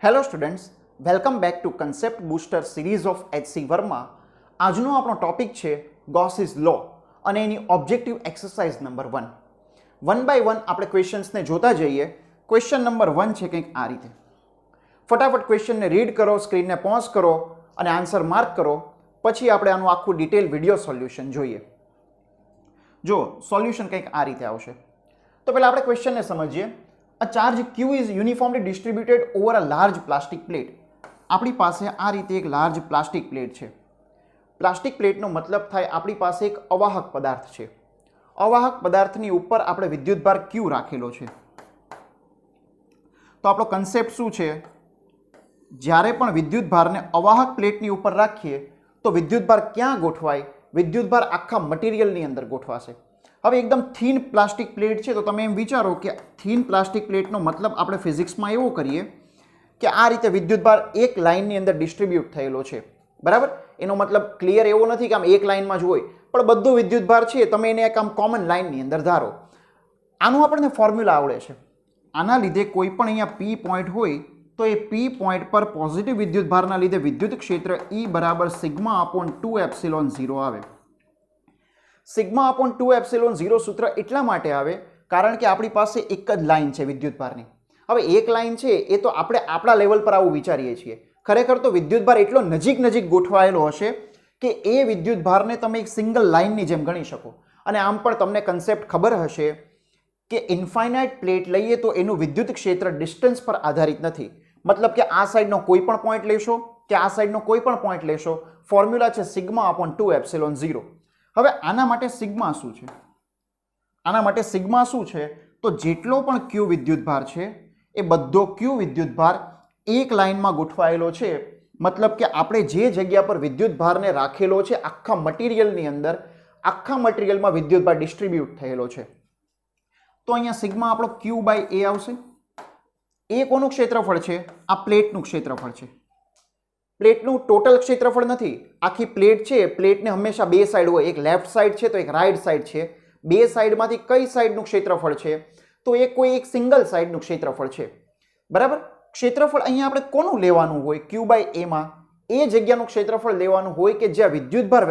Hello students, welcome back to concept booster series of HC Verma. આજનો આપણો topic છે Gauss's law અને એની objective exercise number 1. One by one આપણે ક્વેશ્ચન્સને જોતા જઈએ. ક્વેશ્ચન નંબર 1 છે કંઈક આ રીતે. ફટાફટ ક્વેશ્ચનને રીડ કરો, સ્ક્રીનને પોઝ કરો અને આન્સર માર્ક કરો. પછી આપણે આનું આખું ડિટેલ વિડીયો સોલ્યુશન જોઈએ. જો સોલ્યુશન કંઈક આ રીતે આવશે. તો પહેલાં આપણે ક્વેશ્ચનને સમજીએ. A charge Q is uniformly distributed over a large plastic plate. આપણી પાસે આ રીતે એક લાર્જ પ્લાસ્ટિક પ્લેટ છે. પ્લાસ્ટિક પ્લેટનો મતલબ થાય આપણી પાસે એક અવાહક પદાર્થ છે. અવાહક પદાર્થની ઉપર આપણે વિદ્યુતભાર Q રાખેલો છે. તો આપણો કન્સેપ્ટ શું છે? જ્યારે પણ વિદ્યુતભારને અવાહક પ્લેટની ઉપર રાખીએ તો વિદ્યુતભાર ક્યાં ગોઠવાય? વિદ્યુતભાર આખા મટીરિયલની અંદર ગોઠવાશે. હવે એકદમ થીન પ્લાસ્ટિક પ્લેટ છે તો તમે એમ વિચારો કે થીન પ્લાસ્ટિક પ્લેટનો મતલબ આપણે ફિઝિક્સમાં એવો કરીએ કે આ રીતે વિદ્યુતભાર એક લાઇનની અંદર ડિસ્ટ્રીબ્યુટ થયેલો છે. બરાબર? એનો મતલબ ક્લિયર એવો નથી કે આમ એક લાઇનમાં જ હોય, પણ બધો વિદ્યુતભાર છે તમે એને એક આમ કોમન લાઇનની અંદર ધારો. આનું આપણને ફોર્મ્યુલા આવડે છે. આના લીધે કોઈ પણ અહીંયા પી પોઈન્ટ હોય તો એ પી પોઈન્ટ પર પોઝિટિવ વિદ્યુતભારના લીધે વિદ્યુત ક્ષેત્ર E બરાબર સિગ્મા અપોન 2 એપ્સિલોન 0 આવે. સિગ્મા અપોન 2 એપ્સિલોન 0 સૂત્ર એટલા માટે આવે કારણ કે આપણી પાસે એક જ લાઇન છે વિદ્યુતભારની. હવે એક લાઇન છે એ તો આપણે આપણા લેવલ પર આવું વિચારીએ છીએ. ખરેખર તો વિદ્યુતભાર એટલો નજીક ગોઠવાયેલો હશે કે એ વિદ્યુતભારને તમે એક સિંગલ લાઇનની જેમ ગણી શકો. અને આમ પણ તમને કન્સેપ્ટ ખબર હશે કે ઇન્ફાઇનાઇટ પ્લેટ લઈએ તો એનું વિદ્યુત ક્ષેત્ર ડિસ્ટન્સ પર આધારિત નથી. મતલબ કે આ સાઈડનો કોઈ પણ પોઈન્ટ લેશો કે આ સાઈડનો કોઈ પણ પોઈન્ટ લેશો, ફોર્મ્યુલા છે સિગ્મા અપોન 2 એપ્સિલોન 0. હવે આના માટે સિગ્મા શું છે? આના માટે સિગ્મા શું છે? તો જેટલો પણ Q વિદ્યુતભાર છે એ બધો Q વિદ્યુતભાર એક લાઇનમાં ગોઠવાયેલો છે. મતલબ કે આપણે જે જગ્યા પર વિદ્યુતભારને રાખેલો છે આખા મટીરિયલની અંદર, આખા મટીરિયલમાં વિદ્યુતભાર ડિસ્ટ્રીબ્યુટ થયેલો છે. તો અહીંયા સિગ્મા આપણો Q બાય A આવશે. એ કોનું ક્ષેત્રફળ છે? આ પ્લેટનું ક્ષેત્રફળ છે. પ્લેટનું ટોટલ ક્ષેત્રફળ નથી. આખી પ્લેટ છે, પ્લેટને હંમેશા બે સાઈડ હોય, એક લેફ્ટ સાઈડ છે તો એક રાઈટ સાઈડ છે. બે સાઈડમાંથી કઈ સાઈડનું ક્ષેત્રફળ છે? તો એ કોઈ એક સિંગલ સાઈડનું ક્ષેત્રફળ છે. બરાબર? ક્ષેત્રફળ અહીંયા આપણે કોનું લેવાનું હોય? Q બાય A માં એ જગ્યાનું ક્ષેત્રફળ લેવાનું હોય કે જ્યાં વિદ્યુતભાર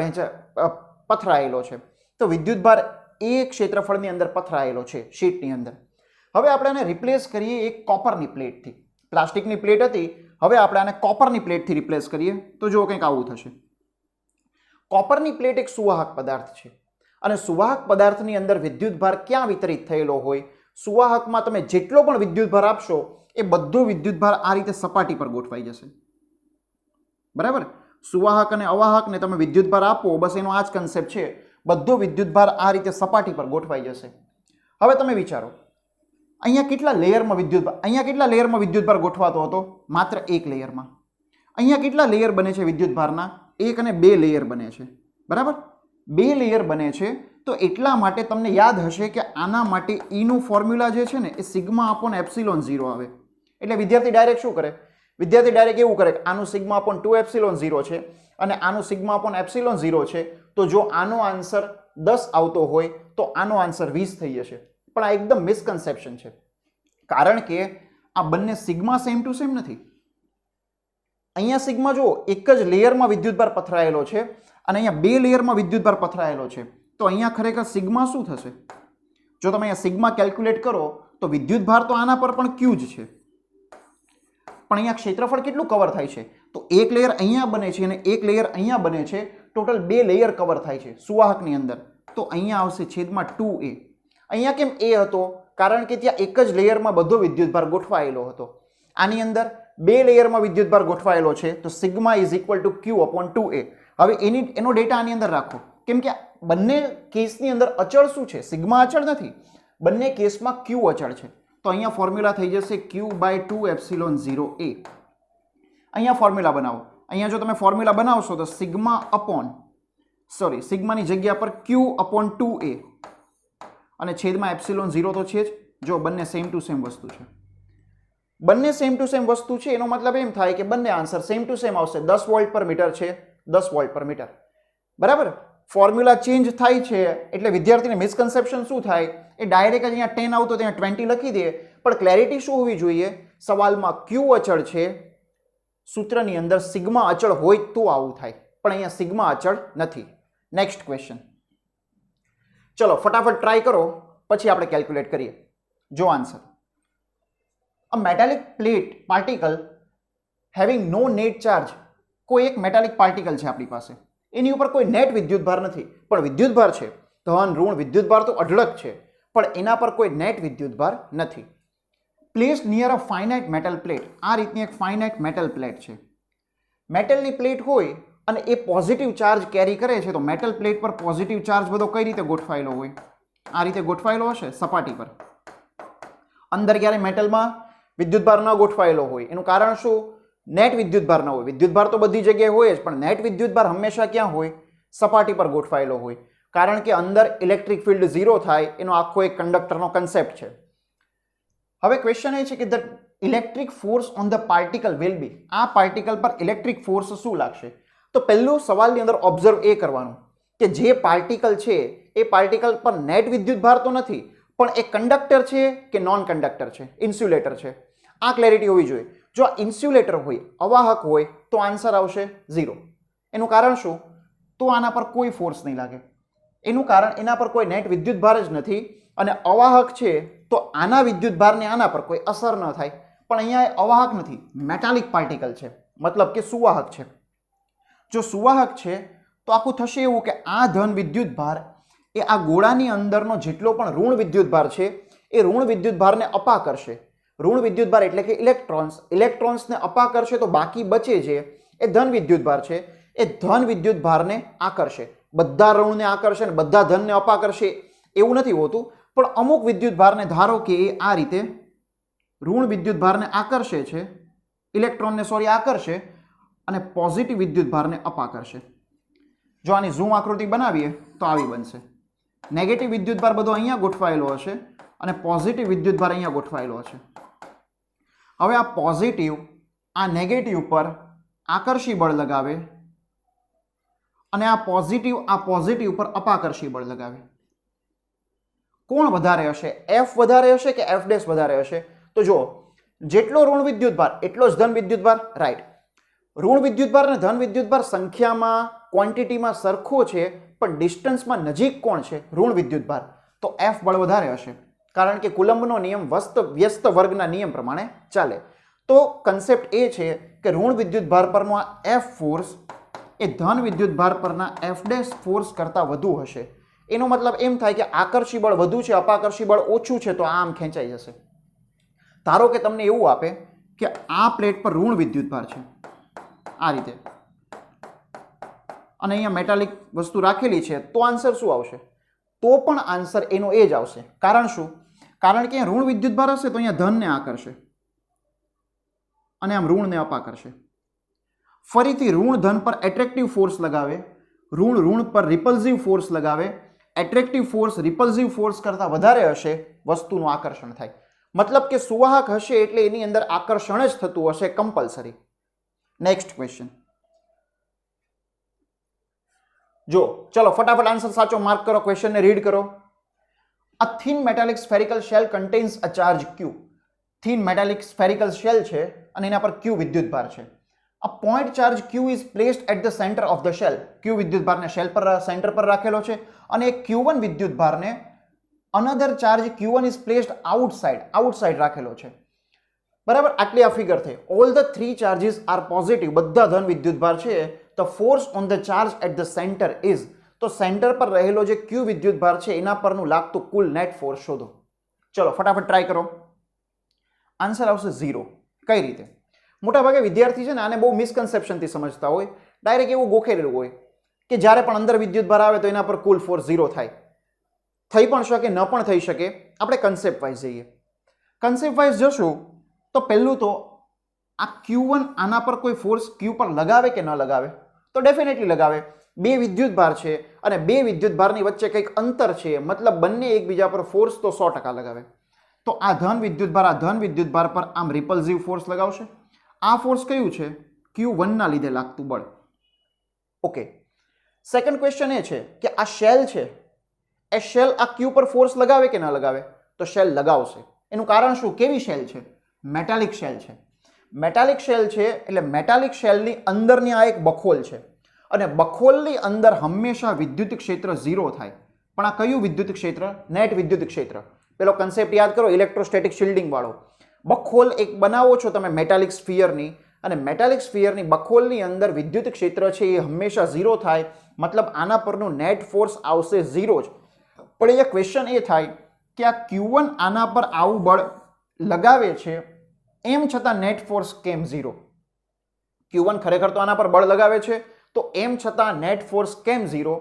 પથરાયેલો છે. તો વિદ્યુતભાર એ ક્ષેત્રફળની અંદર પથરાયેલો છે શીટની અંદર. હવે આપણે આને રિપ્લેસ કરીએ એક કોપરની પ્લેટથી. પ્લાસ્ટિકની પ્લેટ હતી, હવે આપણે આને કોપરની પ્લેટથી રિપ્લેસ કરીએ તો જો કંઈક આવું થશે. કોપરની પ્લેટ એક સુવાહક પદાર્થ છે અને સુવાહક પદાર્થની અંદર વિદ્યુતભાર ક્યાં વિતરિત થયેલો હોય? સુવાહકમાં તમે જેટલો પણ વિદ્યુતભાર આપશો એ બધો વિદ્યુતભાર આ રીતે સપાટી પર ગોઠવાઈ જશે. બરાબર? સુવાહક અને અવાહકને તમે વિદ્યુતભાર આપો, બસ એનો આ જ કન્સેપ્ટ છે. બધો વિદ્યુતભાર આ રીતે સપાટી પર ગોઠવાઈ જશે. હવે તમે વિચારો અહીંયા કેટલા લેયરમાં વિદ્યુતભાર ગોઠવાતો હતો? માત્ર એક લેયરમાં. અહીંયા કેટલા લેયર બને છે વિદ્યુતભારના? 1 અને 2 લેયર બને છે. બરાબર? 2 લેયર બને છે. તો એટલા માટે તમને યાદ હશે કે આના માટે E નું ફોર્મ્યુલા જે છે ને એ સિગ્મા અપોન એપ્સિલોન 0 આવે. એટલે વિદ્યાર્થી ડાયરેક્ટ શું કરે? વિદ્યાર્થી ડાયરેક્ટ એવું કરે કે આનું સિગ્મા અપોન 2 એપ્સિલોન 0 છે અને આનું સિગ્મા અપોન એપ્સિલોન 0 છે. તો જો આનો આન્સર 10 આવતો હોય તો આનો આન્સર 20 થઈ જશે. પણ આ એકદમ મિસકન્સેપ્શન છે. કારણ કે આ બંને સિગ્મા સેમ ટુ સેમ નથી. અહીંયા સિગ્મા જો એક જ લેયરમાં વિદ્યુતભાર પથરાયેલો છે અને અહીંયા 2 લેયરમાં વિદ્યુતભાર પથરાયેલો છે. તો અહીંયા ખરેખર સિગ્મા શું થશે? જો તમે અહીંયા સિગ્મા કેલ્ક્યુલેટ કરો તો વિદ્યુતભાર તો આના પર પણ Q જ છે, પણ અહીંયા ક્ષેત્રફળ કેટલું કવર થાય છે? તો એક લેયર અહીંયા બને છે અને એક લેયર અહીંયા બને છે. ટોટલ 2 લેયર કવર થાય છે સુવાહકની અંદર. તો અહીંયા આવશે છેદમાં 2A. અહીંયા કેમ A હતો? કારણ કે ત્યાં એક જ લેયરમાં બધો વિદ્યુતભાર ગોઠવાયેલો હતો. આની અંદર 2 લેયરમાં વિદ્યુતભાર ગોઠવાયેલો છે તો sigma is equal to Q upon 2A. હવે એનો ડેટા આની અંદર રાખો, કેમ કે બંને કેસની અંદર અચળ શું છે? સિગ્મા અચળ નથી, બંને કેસમાં Q અચળ છે. તો અહીંયા ફોર્મ્યુલા થઈ જશે Q બાય 2 એપ્સિલોન 0A. અહીંયા ફોર્મ્યુલા બનાવો. અહીંયા જો તમે ફોર્મ્યુલા બનાવશો તો સિગ્માની જગ્યા પર Q અપોન 2A અને છેદમાં એપ્સિલોન 0 તો છે જ. જો બંને સેમ ટુ સેમ વસ્તુ છે. બંને સેમ ટુ સેમ વસ્તુ છે એનો મતલબ એમ થાય કે બંને આન્સર સેમ ટુ સેમ આવશે. 10 વોલ્ટ પર મીટર છે, 10 વોલ્ટ પર મીટર. બરાબર? ફોર્મ્યુલા ચેન્જ થાય છે એટલે વિદ્યાર્થીને મિસકન્સેપ્શન શું થાય? એ ડાયરેક્ટ જ અહીંયા 10 આવતો ત્યાં 20 લખી દે. પણ ક્લેરિટી શું હોવી જોઈએ સવાલમાં ક્યુ અચળ છે, સૂત્રની અંદર સિગ્મા અચળ હોય તો આવું થાય, પણ અહીંયા સિગ્મા અચળ નથી. નેક્સ્ટ ક્વેશ્ચન, ચલો ફટાફટ ટ્રાય કરો, પછી આપણે કેલ્ક્યુલેટ કરીએ. જો આન્સર, અ મેટાલિક પ્લેટ પાર્ટિકલ હેવિંગ નો નેટ ચાર્જ. કોઈ એક મેટાલિક પાર્ટિકલ છે આપણી પાસે, એની ઉપર કોઈ નેટ વિદ્યુતભાર નથી, પણ વિદ્યુતભાર છે. ધન ઋણ વિદ્યુતભાર તો અઢળક છે, પણ એના પર કોઈ નેટ વિદ્યુતભાર નથી. Place near a finite metal plate. આ રીતની એક ફાઇનાઇટ મેટલ પ્લેટ છે. મેટલની પ્લેટ હોય અને એ પોઝિટિવ ચાર્જ કેરી કરે છે, તો મેટલ પ્લેટ પર પોઝિટિવ ચાર્જ બધો કઈ રીતે ગોઠવાયેલો હોય? આ રીતે ગોઠવાયેલો હશે સપાટી પર. અંદર ક્યારે મેટલમાં વિદ્યુતભાર ન ગોઠવાયેલો હોય. એનું કારણ શું? નેટ વિદ્યુતભાર ન હોય. વિદ્યુતભાર તો બધી જગ્યાએ હોય જ, પણ નેટ વિદ્યુતભાર હંમેશા ક્યાં હોય? સપાટી પર ગોઠવાયેલો હોય. કારણ કે અંદર ઇલેક્ટ્રિક ફિલ્ડ ઝીરો થાય, એનો આખો એક કંડક્ટરનો કન્સેપ્ટ છે. હવે ક્વેશ્ચન એ છે કે the electric force on the particle will be. આ પાર્ટિકલ પર ઇલેક્ટ્રિક ફોર્સ શું લાગશે? તો પહેલું સવાલની અંદર ઓબ્ઝર્વ એ કરવાનું કે જે પાર્ટિકલ છે એ પાર્ટિકલ પર નેટ વિદ્યુતભાર તો નથી, પણ એ કંડક્ટર છે કે નોન કંડક્ટર છે, ઇન્સ્યુલેટર છે. આ ક્લેરિટી હોવી જોઈએ. જો આ ઇન્સ્યુલેટર હોય, અવાહક હોય, તો આન્સર આવશે 0. એનું કારણ શું? તો આના પર કોઈ ફોર્સ નહીં લાગે. એનું કારણ એના પર કોઈ નેટ વિદ્યુતભાર જ નથી, અને અવાહક છે તો આના વિદ્યુતભારને આના પર કોઈ અસર ન થાય. પણ અહીંયા અવાહક નથી, મેટાલિક પાર્ટિકલ છે, મતલબ કે સુવાહક છે. જો સુવાહક છે તો આખું થશે એવું કે આ ધન વિદ્યુતભાર એ આ ગોળાની અંદરનો જેટલો પણ ઋણ વિદ્યુતભાર છે એ ઋણ વિદ્યુતભારને અપા કરશે. ઋણ વિદ્યુતભાર એટલે કે ઇલેક્ટ્રોન્સને અપા કરશે, તો બાકી બચે છે એ ધન વિદ્યુતભાર છે, એ ધન વિદ્યુતભારને આકર્ષે. બધા ઋણને આકર્ષે અને બધા ધનને અપા કરશે એવું નથી હોતું, પણ અમુક વિદ્યુતભારને ધારો કે એ આ રીતે ઋણ વિદ્યુતભારને આકર્ષે છે, ઇલેક્ટ્રોનને આકર્ષે અને પોઝિટિવ વિદ્યુતભારને અપા કરશે. જો આની ઝૂમ આકૃતિ બનાવીએ તો આવી બનશે. નેગેટિવ વિદ્યુતભાર બધો અહીંયા ગોઠવાયેલો હશે અને પોઝિટિવ વિદ્યુતભાર અહીંયા ગોઠવાયેલો હશે. હવે આ પોઝિટિવ આ નેગેટિવ પર આકર્ષી બળ લગાવે અને આ પોઝિટિવ પર અપાકર્ષી બળ લગાવે. કોણ વધારે હશે? એફ વધારે હશે કે એફ ડેશ વધારે હશે? તો જો જેટલો ઋણ વિદ્યુતભાર એટલો જ ધન વિદ્યુતભાર. રાઈટ. ઋણ વિદ્યુતભાર અને ધન વિદ્યુતભાર સંખ્યામાં ક્વોન્ટિટીમાં સરખો છે, પણ ડિસ્ટન્સમાં નજીક કોણ છે? ઋણ વિદ્યુતભાર. તો એફ બળ વધારે હશે, કારણ કે કુલમ્બનો નિયમ વ્યસ્ત વર્ગના નિયમ પ્રમાણે ચાલે. તો કન્સેપ્ટ એ છે કે ઋણ વિદ્યુતભાર પરનો આ એફ ફોર્સ એ ધન વિદ્યુતભાર પરના એફ ડેશ ફોર્સ કરતાં વધુ હશે. એનો મતલબ એમ થાય કે આકર્ષી બળ વધુ છે, અપાકર્ષી બળ ઓછું છે, તો આમ ખેંચાઈ જશે. ધારો કે તમને એવું આપે કે આ પ્લેટ પર ઋણ વિદ્યુતભાર છે આ રીતે, અને અહીંયા મેટાલિક વસ્તુ રાખેલી છે, તો આન્સર શું આવશે? તો પણ આન્સર એનો એ જ આવશે. કારણ શું? કારણ કે ઋણ વિદ્યુતભાર હશે તો અહીંયા ધનને આકર્ષે અને આમ ઋણને અપા કરશે. ફરીથી ઋણ ધન પર એટ્રેક્ટિવ ફોર્સ લગાવે, ઋણ પર રિપલ્સિવ ફોર્સ લગાવે. એટ્રેક્ટિવ ફોર્સ રિપલ્સિવ ફોર્સ કરતાં વધારે હશે, વસ્તુનું આકર્ષણ થાય. મતલબ કે સુવાહક હશે એટલે એની અંદર આકર્ષણ જ થતું હશે કમ્પલસરી. નેક્સ્ટ ક્વેશ્ચન જો, ચલો ફટાફટ આન્સર સાચો માર્ક કરો, ક્વેશ્ચનને રીડ કરો. A thin metallic spherical shell contains a charge Q. Thin metallic spherical shell છે અને એના પર Q વિદ્યુતભાર છે. A point charge Q is placed at the center of the shell. Q વિદ્યુતભારને શેલ પર સેન્ટર પર રાખેલો છે અને Q1 વિદ્યુતભારને another charge Q1 is placed outside રાખેલો છે. બરાબર, આટલી આ ફિગર થઈ. All the three charges are positive. બધા ધન વિદ્યુતભાર છે. The force on the charge at the center is, તો સેન્ટર પર રહેલો જે Q વિદ્યુતભાર છે એના પરનું લાગતું કુલ નેટ ફોર્સ શોધો. ચલો ફટાફટ ટ્રાય કરો. આન્સર આવશે 0. કઈ રીતે? મોટાભાગે વિદ્યાર્થી છે ને આને બહુ મિસકન્સેપ્શનથી સમજતા હોય. ડાયરેક્ટ એવું ગોખેલું હોય કે જ્યારે પણ અંદર વિદ્યુતભાર આવે તો એના પર કુલ ફોર્સ 0 થાય. થઈ પણ શકે, ન પણ થઈ શકે. આપણે કન્સેપ્ટ વાઇઝ જઈએ. કન્સેપ્ટ વાઇઝ જશું તો પહેલું તો આ Q1 આના પર કોઈ ફોર્સ Q પર લગાવે કે ન લગાવે? તો ડેફિનેટલી લગાવે. બે વિદ્યુતભાર છે અને બે વિદ્યુતભારની વચ્ચે કંઈક અંતર છે, મતલબ બંને એકબીજા પર ફોર્સ તો 100% લગાવે. તો આ ધન વિદ્યુતભાર પર આમ રિપલ્સિવ ફોર્સ લગાવશે. આ ફોર્સ કયું છે? Q1 ના લીધે લાગતું બળ. ઓકે. સેકન્ડ ક્વેશ્ચન એ છે કે આ શેલ છે, એ શેલ આ Q પર ફોર્સ લગાવે કે ના લગાવે? તો શેલ લગાવશે. એનું કારણ શું? કેવી શેલ છે? મેટાલિક શેલ છે. મેટાલિક શેલ છે એટલે મેટાલિક શેલની અંદરની આ એક બખોલ છે અને બખોલની અંદર હંમેશા વિદ્યુત ક્ષેત્ર 0 થાય. પણ આ કયું વિદ્યુત ક્ષેત્ર? નેટ વિદ્યુત ક્ષેત્ર. પેલો કન્સેપ્ટ યાદ કરો, ઇલેક્ટ્રોસ્ટેટિક શિલ્ડિંગ વાળો. બખોલ એક બનાવો છો તમે મેટાલિક સ્ફિયરની, અને મેટાલિક સ્ફિયરની બખોલની અંદર વિદ્યુત ક્ષેત્ર છે એ હંમેશા 0 થાય. મતલબ આના પરનું નેટ ફોર્સ આવશે 0 જ. પણ અહીંયા ક્વેશ્ચન એ થાય કે આ Q1 આના પર આવું બળ લગાવે છે, એમ છતાં નેટ ફોર્સ કેમ 0? Q1 ખરેખર તો આના પર બળ લગાવે છે, તો એમ છતાં નેટ ફોર્સ કેમ 0?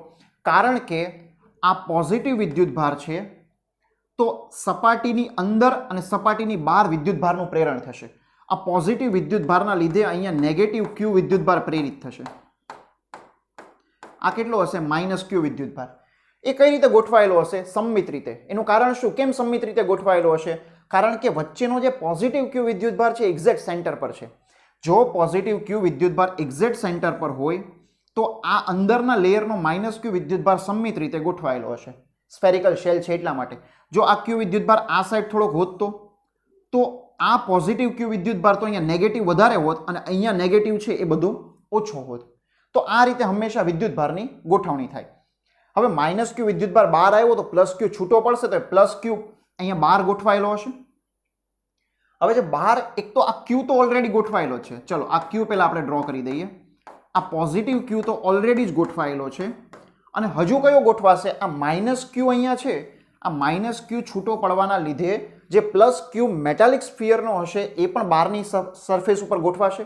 કારણ કે આ પોઝિટિવ વિદ્યુત ભાર છે, તો સપાટીની અંદર અને સપાટીની બહાર વિદ્યુત ભારનું પ્રેરણ થશે. આ પોઝિટિવ વિદ્યુત ભારના લીધે અહીંયા નેગેટિવ Q વિદ્યુત ભાર પ્રેરિત થશે. આ કેટલો હશે? -Q વિદ્યુત ભાર. એ કઈ રીતે ગોઠવાયેલો હશે? સમમિત રીતે. એનું કારણ શું? કેમ સમમિત રીતે ગોઠવાયેલો હશે? કારણ કે વચ્ચેનો જે પોઝિટિવ Q વિદ્યુત ભાર છે એક્ઝેક્ટ સેન્ટર પર છે. જો પોઝિટિવ Q વિદ્યુત ભાર એક્ઝેક્ટ સેન્ટર પર હોય તો આ અંદરના લેયરનો -Q વિદ્યુત ભાર સમમિત રીતે ગોઠવાયેલો હશે. સ્ફેરિકલ શેલ છે એટલા માટે. જો આ Q વિદ્યુત ભાર આ સાઈડ થોડોક હોત તો આ પોઝિટિવ Q વિદ્યુત ભાર તો અહીંયા નેગેટિવ વધારે હોત અને અહીંયા નેગેટિવ છે એ બધું ઓછો હોત. તો આ રીતે હંમેશા વિદ્યુત ભારની ગોઠવણી થાય. હવે -Q વિદ્યુત ભાર બહાર આવ્યો તો +Q છૂટો પડશે, તો +Q અહીંયા બહાર ગોઠવાયેલો હશે. હવે જે બહાર એક તો આ Q તો ઓલરેડી ગોઠવાયેલો છે. ચલો આ Q પહેલા આપણે ડ્રો કરી દઈએ. આ પોઝિટિવ Q તો ઓલરેડી જ ગોઠવાયેલો છે અને હજુ કયો ગોઠવાશે? આ -Q અહીંયા છે. આ -Q છૂટો પડવાના લીધે જે +Q મેટાલિક સ્ફિયરનો હશે એ પણ બહારની સરફેસ ઉપર ગોઠવાશે.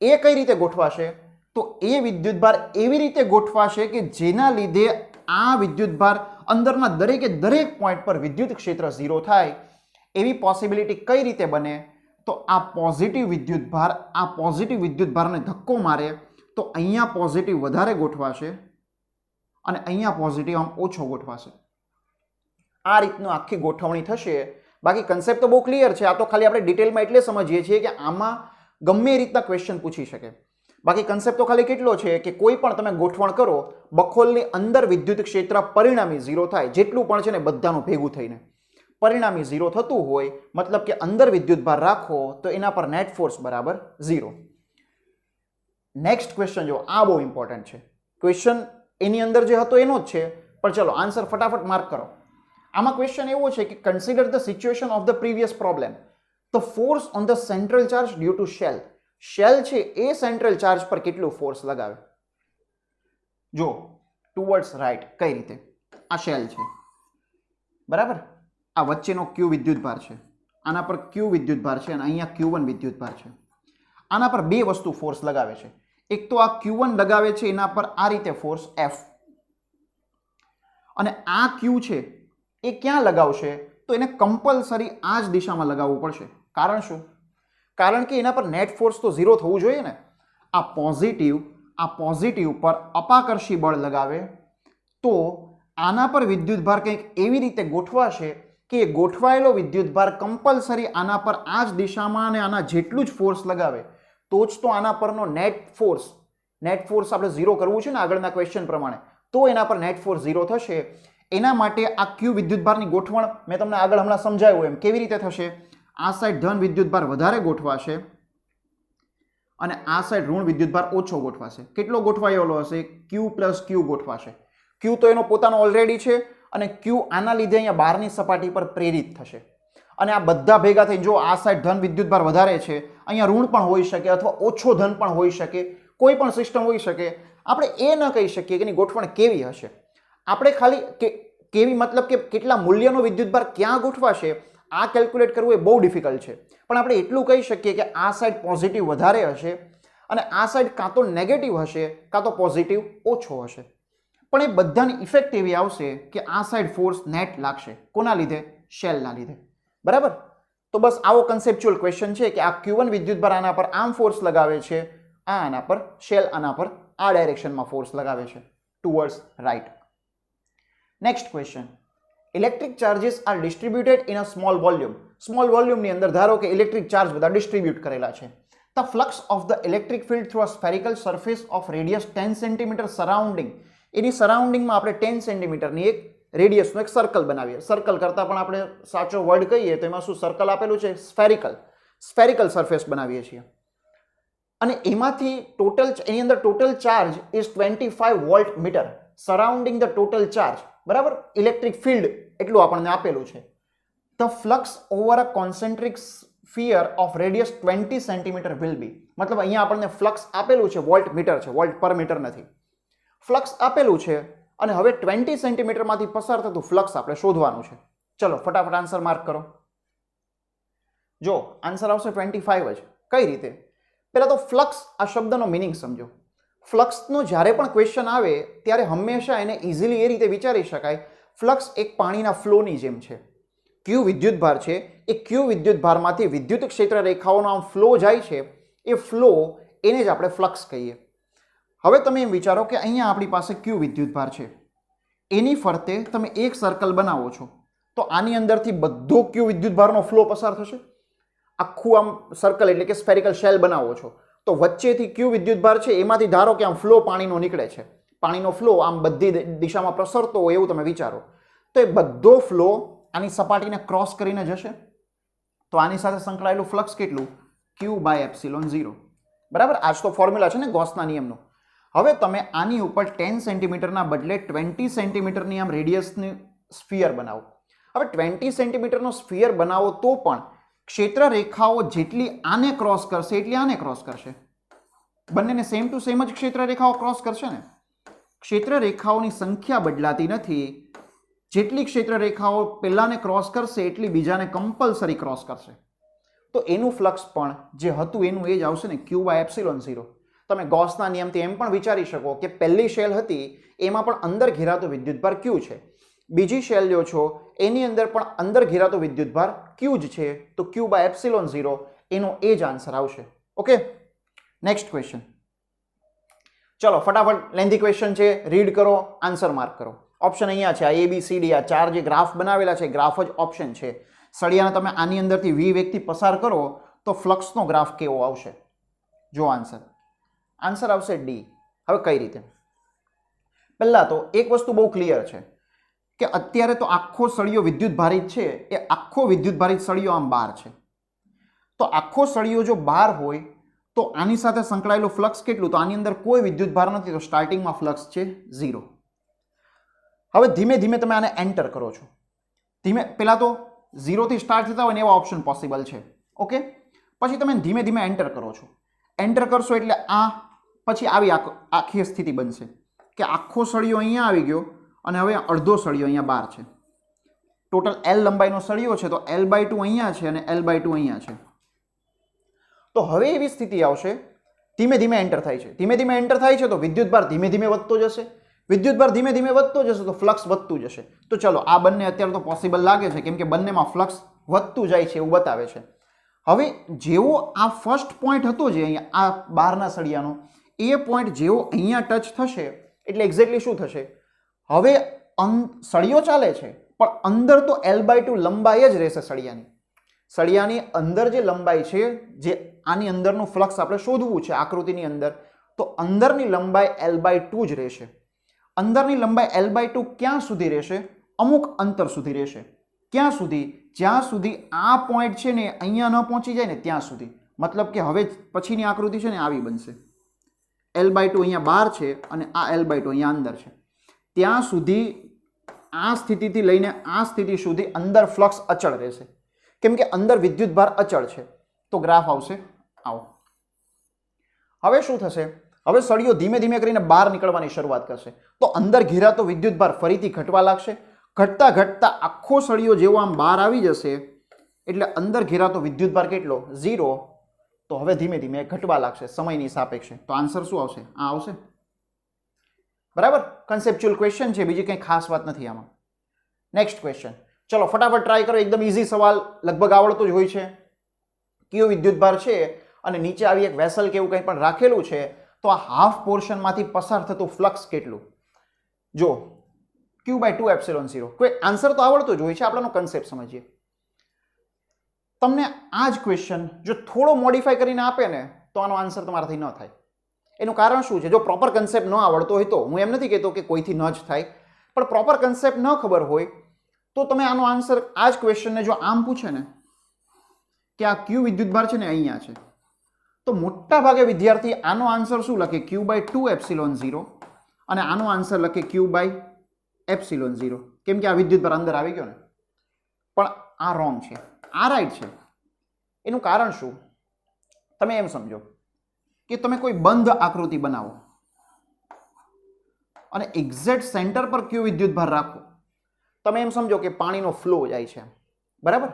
એ કઈ રીતે ગોઠવાશે? તો એ વિદ્યુતભાર એવી રીતે ગોઠવાશે કે જેના લીધે આ વિદ્યુતભાર અંદરના દરેકે દરેક પોઈન્ટ પર વિદ્યુત ક્ષેત્ર 0 થાય. એવી પોસિબિલિટી કઈ રીતે બને? તો આ પોઝિટિવ વિદ્યુતભારને ધક્કો મારે તો અહીંયા પોઝિટિવ વધારે ગોઠવાશે અને અહીંયા પોઝિટિવ આમ ઓછો ગોઠવાશે. આ રીતનું આખી ગોઠવણી થશે. બાકી કન્સેપ્ટ તો બહુ ક્લિયર છે. આ તો ખાલી આપણે ડિટેલમાં એટલે સમજીએ છીએ કે આમાં ગમે એ રીતના ક્વેશ્ચન પૂછી શકે. બાકી કન્સેપ્ટ તો ખાલી કેટલો છે કે કોઈ પણ તમે ગોઠવણ કરો, બખોલની અંદર વિદ્યુત ક્ષેત્ર પરિણામી 0 થાય. જેટલું પણ છે ને બધાનું ભેગું થઈને પરિણામી 0 થતું હોય, મતલબ કે અંદર વિદ્યુત ભાર રાખો તો એના પર નેટ ફોર્સ બરાબર 0. નેક્સ્ટ ક્વેશ્ચન જો, આ બહુ ઇમ્પોર્ટન્ટ છે. ક્વેશ્ચન એની અંદર જે હતો એનો જ છે, પણ ચલો આન્સર ફટાફટ માર્ક કરો. આમાં ક્વેશ્ચન એવો છે કે consider the situation of the previous problem. The force on the central charge due to shell. Shell છે એ સેન્ટ્રલ ચાર્જ પર કેટલું ફોર્સ લગાવે? જો ટુવર્ડ્સ રાઈટ. કઈ રીતે? આ શેલ છે બરાબર. આ વચ્ચેનો Q વિદ્યુત ભાર છે, આના પર Q વિદ્યુત ભાર છે અને અહીંયા Q1 વિદ્યુત ભાર છે. આના પર બે વસ્તુ ફોર્સ લગાવે છે. એક તો આ Q1 લગાવે છે એના પર આ રીતે ફોર્સ F, અને આ Q છે એ ક્યાં લગાવશે? તો એને કમ્પલસરી આ જ દિશામાં લગાવવું પડશે. કારણ શું? કારણ કે એના પર નેટ ફોર્સ તો 0 થવું જોઈએ ને. આ પોઝિટિવ પર અપાકર્ષી બળ લગાવે તો આના પર વિદ્યુતભાર કંઈક એવી રીતે ગોઠવાશે કે ગોઠવાયેલો વિદ્યુતભાર કમ્પલસરી આના પર આ જ દિશામાં અને આના જેટલું જ ફોર્સ લગાવે તો જ તો આના પરનો નેટ ફોર્સ આપણે 0 કરવું છે ને આગળના ક્વેશ્ચન પ્રમાણે, તો એના પર નેટ ફોર્સ 0 થશે. એના માટે આ Q વિદ્યુતભારની ગોઠવણ મેં તમને આગળ હમણાં સમજાવ્યું એમ કેવી રીતે થશે. આ સાઈડ ધન વિદ્યુતભાર વધારે ગોઠવાશે અને આ સાઈડ ઋણ વિદ્યુતભાર ઓછો ગોઠવાશે. કેટલો ગોઠવાયેલો હશે? Q + Q ગોઠવાશે. Q તો એનો પોતાનો ઓલરેડી છે અને Q આના લીધે અહીંયા બહારની સપાટી પર પ્રેરિત થશે. અને આ બધા ભેગા થઈ, જો આ સાઈડ ધન વિદ્યુતભાર વધારે છે, અહીંયા ઋણ પણ હોઈ શકે અથવા ઓછો ધન પણ હોઈ શકે, કોઈ પણ સિસ્ટમ હોઈ શકે. આપણે એ ન કહી શકીએ કે એની ગોઠવણ કેવી હશે. આપણે ખાલી કેવી મતલબ કે કેટલા મૂલ્યનો વિદ્યુતભાર ક્યાં ગોઠવાશે આ કેલ્ક્યુલેટ કરવું એ બહુ ડિફિકલ્ટ છે. પણ આપણે એટલું કહી શકીએ કે આ સાઈડ પોઝિટિવ વધારે હશે અને આ સાઈડ કાં તો નેગેટિવ હશે કાં તો પોઝિટિવ ઓછો હશે. પણ એ બધાની ઇફેક્ટ એવી આવશે કે આ સાઈડ ફોર્સ નેટ લાગશે. કોના લીધે? શેલના લીધે. બરાબર. તો બસ આવો કન્સેપ્ચ્યુઅલ ક્વેશ્ચન છે કે આ Q1 વિદ્યુતભાર આના પર આમ ફોર્સ લગાવે છે, આના પર શેલ આના પર આ ડાયરેક્શનમાં ફોર્સ લગાવે છે, towards right. Next question. Electric charges are distributed in a small volume. Small વોલ્યુમની અંદર ધારો કે ઇલેક્ટ્રિક ચાર્જ બધા ડિસ્ટ્રીબ્યુટ કરેલા છે. The flux of the electric field through a spherical surface of radius 10 centimetre surrounding. એની સરાઉન્ડિંગમાં આપણે 10 સેન્ટીમીટરની એક રેડિયસનું એક સર્કલ બનાવીએ. સર્કલ કરતાં પણ આપણે સાચો વર્ડ કહીએ તો એમાં શું સર્કલ આપેલું છે? સ્ફેરિકલ. સ્ફેરિકલ સરફેસ બનાવીએ છીએ અને એમાંથી એની અંદર total charge is 25 volt metre surrounding the total charge, બરાબર, ઇલેક્ટ્રિક ફિલ્ડ એટલું આપણને આપેલું છે. The flux over a concentric sphere of radius 20 centimetre will be, મતલબ અહીંયા આપણને ફ્લક્સ આપેલું છે, વોલ્ટ મીટર છે, વોલ્ટ પર મીટર નથી. ફ્લક્સ આપેલું છે અને હવે 20 સેન્ટીમીટરમાંથી પસાર થતું ફ્લક્સ આપણે શોધવાનું છે. ચલો ફટાફટ આન્સર માર્ક કરો. જો આન્સર આવશે 25 જ. કઈ રીતે? પહેલા તો ફ્લક્સ આ શબ્દનો મિનિંગ સમજો. ફ્લક્સનો જ્યારે પણ ક્વેશ્ચન આવે ત્યારે હંમેશા એને ઇઝીલી એ રીતે વિચારી શકાય, ફ્લક્સ એક પાણીના ફ્લોની જેમ છે. ક્યુ વિદ્યુતભાર છે, એ ક્યુ વિદ્યુતભારમાંથી વિદ્યુત ક્ષેત્ર રેખાઓનો આમ ફ્લો જાય છે, એ ફ્લો એને જ આપણે ફ્લક્સ કહીએ. હવે તમે એમ વિચારો કે અહીંયા આપણી પાસે ક્યુ વિદ્યુતભાર છે, એની ફરતે તમે એક સર્કલ બનાવો છો, તો આની અંદરથી બધો ક્યુ વિદ્યુતભારનો ફ્લો પસાર થશે. આખું આમ સર્કલ એટલે કે સ્ફેરિકલ શેલ બનાવો છો, તો વચ્ચેથી ક્યુ વિદ્યુતભાર છે એમાંથી ધારો કે આમ ફ્લો પાણીનો નીકળે છે, પાણીનો ફ્લો આમ બધી દિશામાં પ્રસરતો હોય એવું તમે વિચારો, તો એ બધો ફ્લો આની સપાટીને ક્રોસ કરીને જશે. તો આની સાથે સંકળાયેલું ફ્લક્સ કેટલું? Q/ε0. બરાબર, આ જ તો ફોર્મ્યુલા છે ને ગોસના નિયમનો. હવે તમે આની ઉપર 10 સેન્ટીમીટરના બદલે 20 સેન્ટીમીટરની આમ રેડિયસની સ્ફિયર બનાવો. હવે 20 સેન્ટીમીટરનો સ્ફિયર બનાવો તો પણ ક્ષેત્ર રેખાઓ જેટલી આને ક્રોસ કરશે એટલી આને ક્રોસ કરશે. બંનેને સેમ ટુ સેમ જ ક્ષેત્ર રેખાઓ ક્રોસ કરશે ને. ક્ષેત્ર રેખાઓની સંખ્યા બદલાતી નથી. જેટલી ક્ષેત્ર રેખાઓ પહેલાને ક્રોસ કરશે એટલી બીજાને કમ્પલસરી ક્રોસ કરશે. તો એનું ફ્લક્સ પણ જે હતું એનું એ જ આવશે ને, Q/ε0. તમે ગોસના નિયમથી એમ પણ વિચારી શકો કે પહેલી શેલ હતી એમાં પણ અંદર ઘેરાતો વિદ્યુતભાર Q છે, બીજી શેલ લ્યો છો એની અંદર પણ અંદર ઘેરાતો વિદ્યુતભાર Q જ છે, તો Q/ε0 એનો એ જ આન્સર આવશે. Okay, next question. ચલો ફટાફટ, લેન્ધી ક્વેશ્ચન છે, રીડ કરો, આન્સર માર્ક કરો. ઓપ્શન અહીંયા છે, આ ABCD, આ ચાર જે ગ્રાફ બનાવેલા છે ગ્રાફ જ ઓપ્શન છે. સળિયાને તમે આની અંદરથી V વેગથી પસાર કરો તો ફ્લક્સનો ગ્રાફ કેવો આવશે? જો આન્સર આવશે D. હવે કઈ રીતે? પહેલા તો એક વસ્તુ બહુ ક્લિયર છે કે અત્યારે તો આખો સળિયો વિદ્યુત ભારિત છે, એ આખો વિદ્યુત ભારિત સળિયો આમ બાર છે. તો આખો સળિયો જો બાર હોય તો આની સાથે સંકળાયેલું ફ્લક્સ કેટલું? તો આની અંદર કોઈ વિદ્યુત ભાર નથી, તો સ્ટાર્ટિંગમાં ફ્લક્સ છે 0. હવે ધીમે ધીમે તમે આને એન્ટર કરો છો. પહેલા તો 0 થી સ્ટાર્ટ થતા હોય ને એવા ઓપ્શન પોસિબલ છે. ઓકે, પછી તમે ધીમે ધીમે એન્ટર કરો છો. એન્ટર કરશો એટલે આ પછી આવી આખી સ્થિતિ બનશે કે આખો સળિયો અહીંયા આવી ગયો અને હવે અડધો સળિયો અહીંયા બહાર છે. ટોટલ L લંબાઈનો સળિયો છે, તો L/2 અહીંયા છે અને L/2 અહીંયા છે. તો હવે એવી સ્થિતિ આવશે, ધીમે ધીમે એન્ટર થાય છે, ધીમે ધીમે એન્ટર થાય છે તો વિદ્યુતભાર ધીમે ધીમે વધતો જશે, વિદ્યુતભાર ધીમે ધીમે વધતો જશે તો ફ્લક્સ વધતું જશે. તો ચલો આ બંને અત્યારે તો પોસિબલ લાગે છે કેમ કે બંનેમાં ફ્લક્સ વધતું જાય છે એવું બતાવે છે. હવે જેવો આ ફર્સ્ટ પોઈન્ટ હતો જે અહીંયા આ બહારના સળિયાનો, એ પોઈન્ટ જેવો અહીંયા ટચ થશે એટલે એક્ઝેક્ટલી શું થશે? હવે સળિયો ચાલે છે પણ અંદર તો L/2 લંબાઈ જ રહેશે સળિયાની. સળિયાની અંદર જે લંબાઈ છે, જે આની અંદરનું ફ્લક્સ આપણે શોધવું છે આકૃતિની અંદર, તો અંદરની લંબાઈ L/2 જ રહેશે. અંદરની લંબાઈ L/2 ક્યાં સુધી રહેશે? અમુક અંતર સુધી રહેશે. ક્યાં સુધી? જ્યાં સુધી આ પોઈન્ટ છે ને અહીંયા ન પહોંચી જાય ને ત્યાં સુધી. મતલબ કે હવે પછીની આકૃતિ છે ને આવી બનશે. L/2 અહીંયા બહાર છે અને આ L/2 અહીંયા અંદર છે. ત્યાં સુધી આ સ્થિતિથી લઈને આ સ્થિતિ સુધી અંદર ફ્લક્સ અચળ રહેશે કેમ કે અંદર વિદ્યુતભાર અચળ છે. તો ગ્રાફ આવશે આવો. હવે શું થશે? હવે સળિયો ધીમે ધીમે કરીને બહાર નીકળવાની શરૂઆત કરશે તો અંદર ઘેરાતો વિદ્યુતભાર ફરીથી ઘટવા લાગશે. ઘટતા ઘટતા આખો સળિયો જેવો આમ બહાર આવી જશે એટલે અંદર ઘેરાતો વિદ્યુતભાર કેટલો? 0. તો હવે ધીમે ધીમે ઘટવા લાગશે સમયની સાપેક્ષે. તો આન્સર શું આવશે? આ આવશે. બરાબર, કન્સેપ્ચ્યુઅલ ક્વેશ્ચન છે, બીજી કંઈ ખાસ વાત નથી આમાં. નેક્સ્ટ ક્વેશ્ચન, ચલો ફટાફટ ટ્રાય કરો. એકદમ ઇઝી સવાલ, લગભગ આવડતો જ હોય છે. કયો વિદ્યુતભાર છે અને નીચે આવી એક વેસલ કે એવું કંઈ પણ રાખેલું છે, તો આ હાફ પોર્શનમાંથી પસાર થતું ફ્લક્સ કેટલું? જો Q/2/ε0. કોઈ આન્સર તો આવડતો જ હોય છે, આપણને કન્સેપ્ટ સમજીએ. તમને આ જ ક્વેશ્ચન જો થોડો મોડિફાઈ કરીને આપે ને તો આનો આન્સર તમારાથી ન થાય. એનું કારણ શું છે? જો પ્રોપર કન્સેપ્ટ ન આવડતો હોય તો, હું એમ નથી કહેતો કે કોઈથી ન જ થાય, પણ પ્રોપર કન્સેપ્ટ ન ખબર હોય તો તમે આનો આન્સર આ જ ક્વેશ્ચનને જો આમ પૂછે ને કે આ ક્યુ વિદ્યુતભાર છે ને અહીંયા છે, તો મોટા ભાગે વિદ્યાર્થી આનો આન્સર શું લખે? Q/2ε0 અને આનો આન્સર લખે Q/ε0, કેમ કે આ વિદ્યુતભાર અંદર આવી ગયો ને. પણ આ રોંગ છે, આ રાઈટ છે. એનું કારણ શું? તમે એમ સમજો કે તમે કોઈ બંધ આકૃતિ બનાવો અને એક્ઝેક્ટ સેન્ટર પર ક્યુ વિદ્યુતભાર રાખો. તમે એમ સમજો કે પાણીનો ફ્લો જાય છે, બરાબર?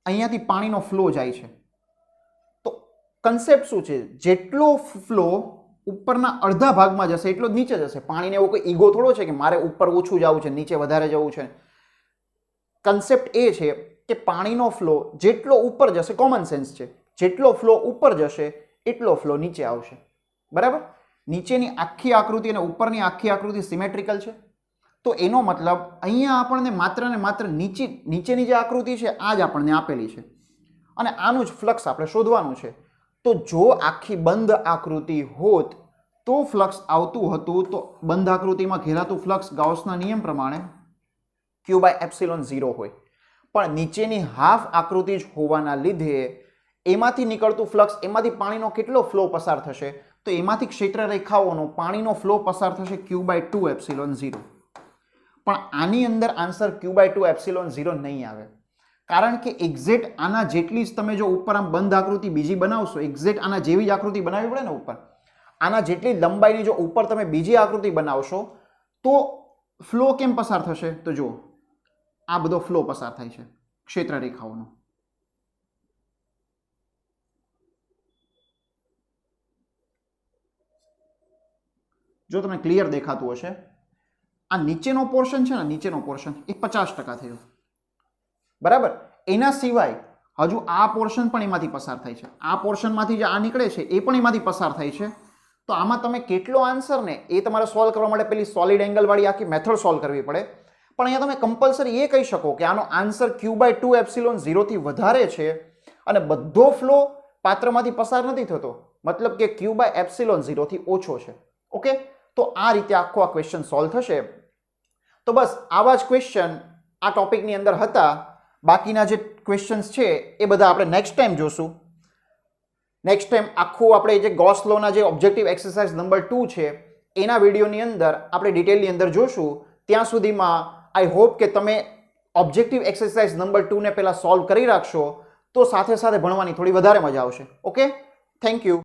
અહીંયાથી પાણીનો ફ્લો જાય છે, તો કન્સેપ્ટ શું છે? જેટલો ફ્લો ઉપરના અડધા ભાગમાં જશે એટલો જ નીચે જશે. પાણીને એવો કોઈ ઈગો થોડો છે કે મારે ઉપર ઓછું જવું છે, નીચે વધારે જવું છે. કન્સેપ્ટ એ છે કે પાણીનો ફ્લો જેટલો ઉપર જશે, કોમન સેન્સ છે, જેટલો ફ્લો ઉપર જશે એટલો ફ્લો નીચે આવશે, બરાબર? નીચેની આખી આકૃતિ અને ઉપરની આખી આકૃતિ સિમેટ્રિકલ છે, તો એનો મતલબ અહીંયા આપણને માત્ર ને માત્ર નીચેની જે આકૃતિ છે આ જ આપણને આપેલી છે અને આનું જ ફ્લક્સ આપણે શોધવાનું છે. તો જો આખી બંધ આકૃતિ હોત તો ફ્લક્સ આવતું હતું, તો બંધ આકૃતિમાં ઘેરાતું ફ્લક્સ ગાઉસના નિયમ પ્રમાણે Q/ε0 હોય. પણ નીચેની હાફ આકૃતિ જ હોવાના લીધે એમાંથી નીકળતું ફ્લક્સ, એમાંથી પાણીનો કેટલો ફ્લો પસાર થશે? તો એમાંથી ક્ષેત્ર રેખાઓનો પાણીનો ફ્લો પસાર થશે Q/2ε0. પણ આની અંદર આન્સર Q/2ε0 નહીં આવે, કારણ કે એક્ઝેક્ટ આના જેટલી જ તમે જો ઉપર આમ બંધ આકૃતિ બીજી બનાવશો, એક્ઝેક્ટ આના જેવી જ આકૃતિ બનાવવી પડે ને ઉપર, આના જેટલી લંબાઈની જો ઉપર તમે બીજી આકૃતિ બનાવશો તો ફ્લો કેમ પસાર થશે? તો જો આ બધો ફ્લો પસાર થાય છે ક્ષેત્ર રેખાઓનો. જો તમને ક્લિયર દેખાતું હશે, આ નીચેનો પોર્શન છે ને, નીચેનો પોર્શન એ 50% થયો, બરાબર? એના સિવાય હજુ આ પોર્શન પણ એમાંથી પસાર થાય છે, આ પોર્શનમાંથી જે આ નીકળે છે એ પણ એમાંથી પસાર થાય છે. તો આમાં તમે કેટલો આન્સર ને એ તમારે સોલ્વ કરવા માટે પેલી સોલિડ એંગલ વાળી આખી મેથડ સોલ્વ કરવી પડે. પણ અહીંયા તમે કમ્પલસરી એ કહી શકો કે આનો આન્સર Q/2ε0 થી વધારે છે અને બધો ફ્લો પાત્રમાંથી પસાર નથી થતો, મતલબ કે Q/ε0 થી ઓછો છે. ઓકે, તો આ રીતે આખો આ ક્વેશ્ચન સોલ્વ થશે. તો બસ આવા જ ક્વેશ્ચન આ ટોપિકની અંદર હતા. બાકીના જે ક્વેશ્ચન્સ છે એ બધા આપણે નેક્સ્ટ ટાઈમ જોશું. નેક્સ્ટ ટાઈમ આખું આપણે જે ગોસ લોના જે ઓબ્જેક્ટિવ એક્સરસાઇઝ નંબર 2 છે એના વિડીયોની અંદર આપણે ડિટેલની અંદર જોશું. ત્યાં સુધીમાં આઈ હોપ કે તમે ઓબ્જેક્ટિવ એક્સરસાઇઝ નંબર 2 ને પહેલાં સોલ્વ કરી રાખશો, તો સાથે સાથે ભણવાની થોડી વધારે મજા આવશે. Okay, thank you.